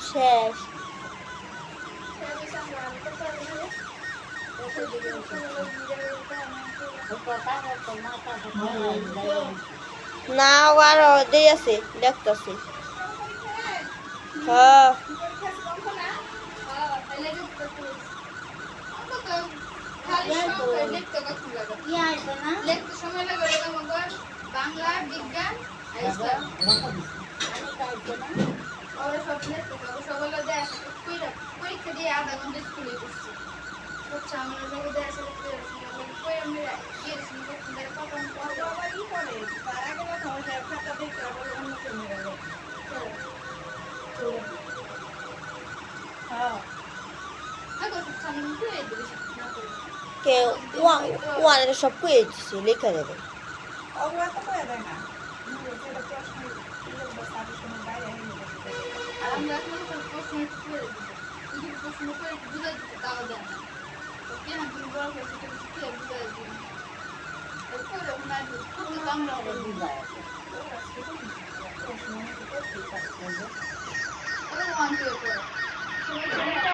শেষ না আরো দেই আছে দেখতেছি হ্যাঁ বাংলা বিজ্ঞান পরীক্ষা দিয়ে আধা ঘন্টা স্কুলে করছি আমার কে ওয়ানের সব কয়ে দিচ্ছে লেখা যাবে আমরা প্রশ্ন করে বুঝাই দিতে তাও দেয় না কেন তুমি বড় হয়েছে বুঝাই দিন আমরা ওয়ান